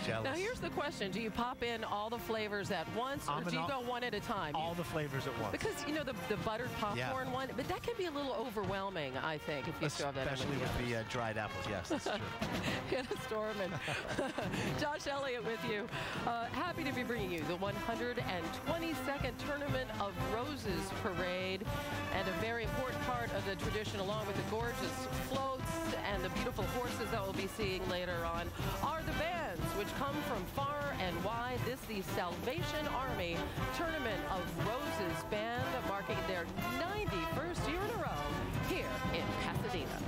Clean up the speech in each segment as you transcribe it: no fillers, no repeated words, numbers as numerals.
jealous. Now here's the question: do you pop in all the flavors at once, or do you go one at a time? All the flavors at once. Because you know the buttered popcorn one, but that can be a little overwhelming, I think, if you still have that. Especially with the dried apples. Yes, that's true. Hannah Storman, Josh Elliott with you. Happy to be bringing you the 122nd Tournament of Roses Parade, and a very important part of the tradition, along with the gorgeous floats and the beautiful horses that we'll be seeing later on, are the bands which come from far and wide. This is the Salvation Army Tournament of Roses Band, marking their 91st year in a row here in Pasadena.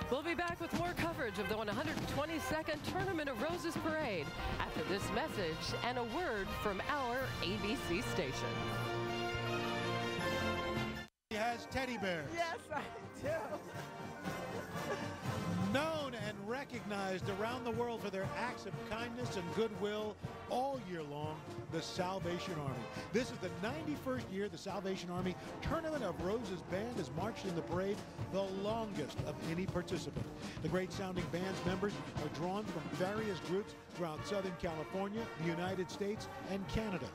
We'll be back with more coverage of the 122nd Tournament of Roses Parade after this message and a word from our ABC station. He has teddy bears. Yes, I do. Known and recognized around the world for their acts of kindness and goodwill all year long, the Salvation Army. This is the 91st year the Salvation Army Tournament of Roses Band has marched in the parade, the longest of any participant. The great sounding band's members are drawn from various groups throughout Southern California, the United States, and Canada.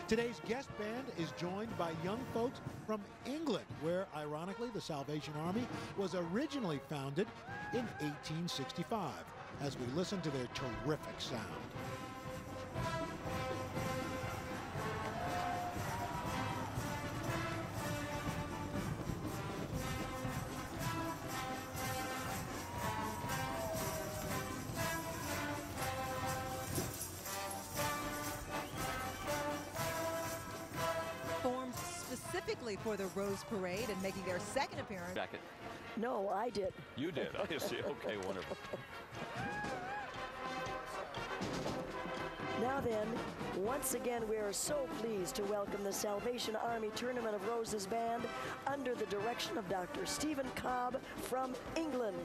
Today's guest band is joined by young folks from England, where, ironically, the Salvation Army was originally founded in 1865, as we listen to their terrific sound. Formed specifically for the Rose Parade and making their second appearance. Jacket. No, I did. You did. I see. Okay, wonderful. Now then, once again, we are so pleased to welcome the Salvation Army Tournament of Roses Band under the direction of Dr. Stephen Cobb from England.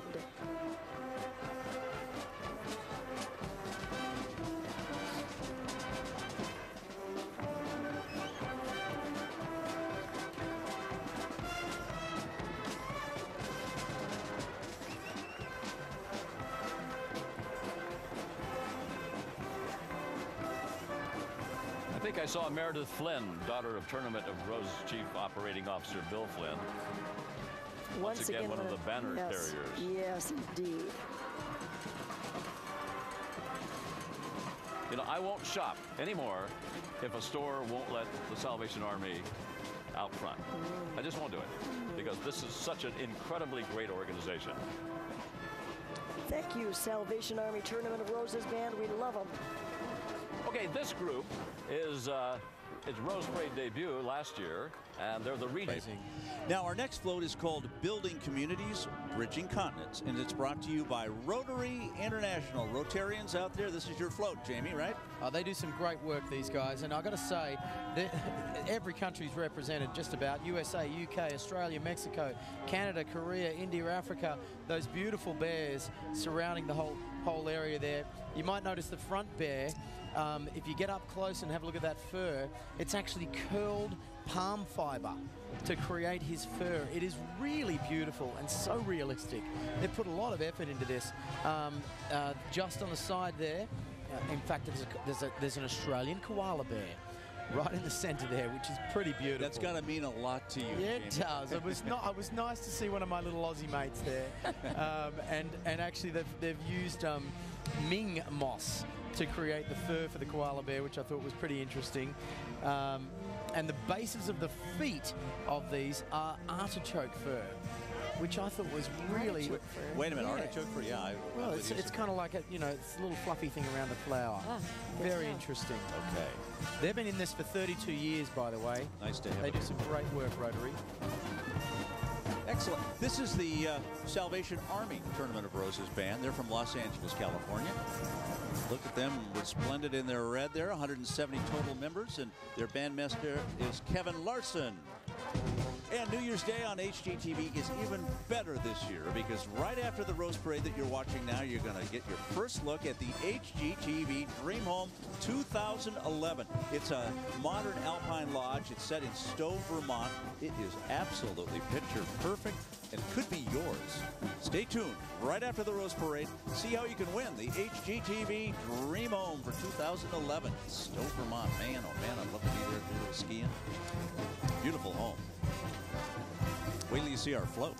I think I saw Meredith Flynn, daughter of Tournament of Rose Chief Operating Officer Bill Flynn. Once again, one of the banner carriers. Yes, indeed. You know, I won't shop anymore if a store won't let the Salvation Army out front. I just won't do it, because this is such an incredibly great organization. Thank you, Salvation Army Tournament of Roses Band. We love them. Okay, this group is its Rose Parade debut last year, and they're the region. Now, our next float is called Building Communities, Bridging Continents, and it's brought to you by Rotary International. Rotarians out there, this is your float, Jamie, right? They do some great work, these guys, and I've got to say, every country's represented just about. USA, UK, Australia, Mexico, Canada, Korea, India, Africa, those beautiful bears surrounding the whole area there. You might notice the front bear. If you get up close and have a look at that fur, it's actually curled palm fiber to create his fur. It is really beautiful and so realistic. They've put a lot of effort into this. Just on the side there, in fact, there's an Australian koala bear right in the center there, which is pretty beautiful. That's got to mean a lot to you. Yeah, it does. It was nice to see one of my little Aussie mates there, and actually they've used Ming moss to create the fur for the koala bear, which I thought was pretty interesting. And the bases of the feet of these are artichoke fur. which I thought was really... Wait a minute, Yeah. artichoke fruit? Yeah. Well, it's kind of like a, you know, it's a little fluffy thing around the flower. good Very to know. interesting. Okay. They've been in this for 32 years, by the way. Nice to have They it. do some great work, Rotary. Excellent. This is the Salvation Army Tournament of Roses band. They're from Los Angeles, California. Look at them, resplendent in their red there. 170 total members, and their bandmaster is Kevin Larson. And New Year's Day on HGTV is even better this year, because right after the Rose Parade that you're watching now, you're going to get your first look at the HGTV Dream Home 2011. It's a modern alpine lodge. It's set in Stowe, Vermont. It is absolutely picture perfect and could be yours. Stay tuned. Right after the Rose Parade, see how you can win the HGTV Dream Home for 2011. Stowe, Vermont. Man, oh man, I'd love to be there doing skiing. Beautiful home. Wait till you see our float.